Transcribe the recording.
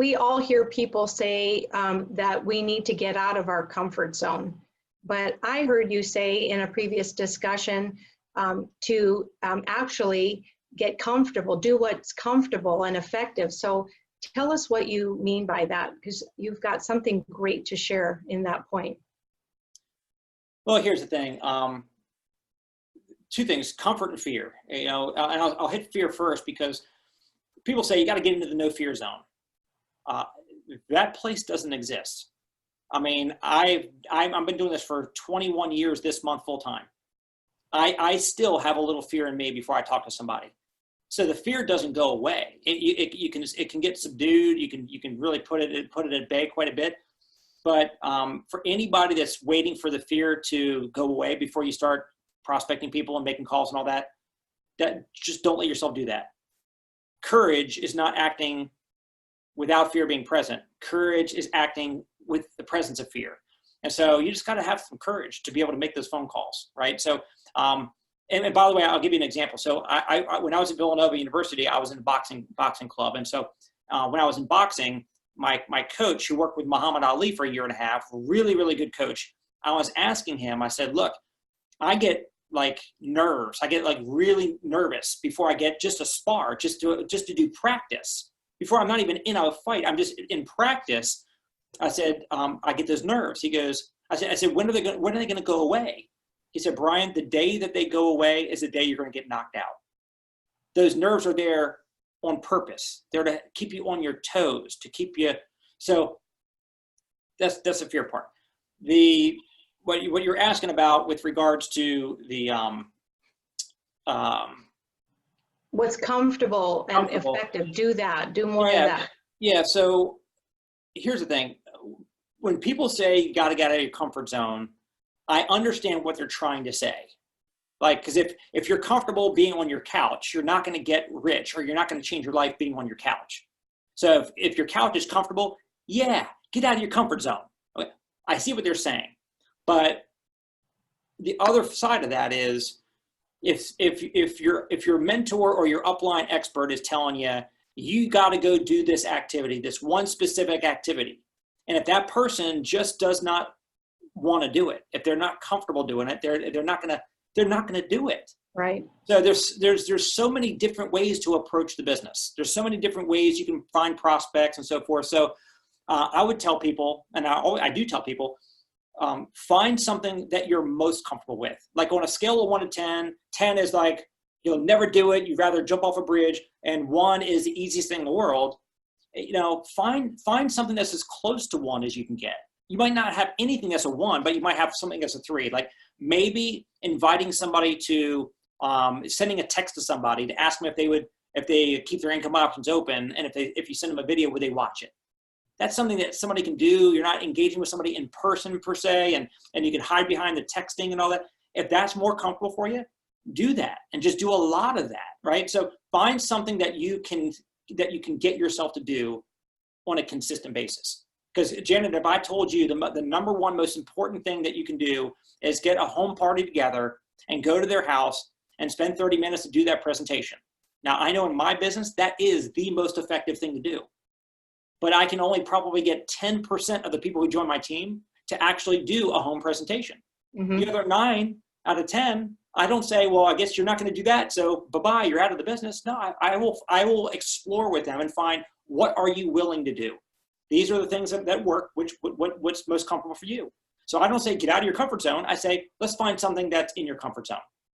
we all hear people say that we need to get out of our comfort zone. But I heard you say in a previous discussion to actually get comfortable, do what's comfortable and effective. So tell us what you mean by that, because you've got something great to share in that point. Well, here's the thing. Two things, comfort and fear. You know, and I'll hit fear first, because people say you got to get into the no fear zone. That place doesn't exist. I mean, I've been doing this for 21 years this month full time. I still have a little fear in me before I talk to somebody. So the fear doesn't go away. It can get subdued. You can really put it at bay quite a bit. But for anybody that's waiting for the fear to go away before you start prospecting people and making calls and all that, just don't let yourself do that. Courage is not acting without fear being present. Courage is acting with the presence of fear. And so you just got to have some courage to be able to make those phone calls, right? So, and by the way, I'll give you an example. So I when I was at Villanova University, I was in a boxing club. And so when I was in boxing, my coach, who worked with Muhammad Ali for 1.5 years, really, really good coach, I was asking him, I said, look, I get like nerves. I get like really nervous before I get just a spar, just to do practice. Before I'm not even in a fight, I'm just in practice. I said, I get those nerves. He goes, I said, when are they going to go away? He said, Brian, the day that they go away is the day you're going to get knocked out. Those nerves are there on purpose. They're to keep you on your toes, to keep you. So that's the fear part. What you're asking about with regards to the what's comfortable and effective, do more of that. Yeah. So here's the thing. When people say you got to get out of your comfort zone, I understand what they're trying to say. Like, because if you're comfortable being on your couch, you're not going to get rich, or you're not going to change your life being on your couch. So if your couch is comfortable, yeah, get out of your comfort zone. Okay. I see what they're saying. But the other side of that is, if your mentor or your upline expert is telling you, you got to go do this activity, this one specific activity, and if that person just does not want to do it, if they're not comfortable doing it, they're not gonna do it. Right. So there's so many different ways to approach the business. There's so many different ways you can find prospects and so forth. So I would tell people, and I do tell people, find something that you're most comfortable with. Like on a scale of 1 to 10, 10 is like you'll never do it, you'd rather jump off a bridge, and 1 is the easiest thing in the world. You know, find something that's as close to 1 as you can get. You might not have anything that's a 1, but you might have something that's a 3. Like maybe inviting somebody to, sending a text to somebody to ask them if they keep their income options open, and if you send them a video, would they watch it? That's something that somebody can do. You're not engaging with somebody in person per se, and you can hide behind the texting and all that. If that's more comfortable for you, do that, and just do a lot of that, right? So find something that you can get yourself to do on a consistent basis. Because Janet, if I told you the number one most important thing that you can do is get a home party together and go to their house and spend 30 minutes to do that presentation. Now, I know in my business, that is the most effective thing to do. But I can only probably get 10% of the people who join my team to actually do a home presentation. Mm-hmm. The other 9 out of 10, I don't say, well, I guess you're not going to do that, so bye-bye, you're out of the business. No, I will explore with them and find, what are you willing to do? These are the things that work, what's most comfortable for you. So I don't say get out of your comfort zone. I say, let's find something that's in your comfort zone.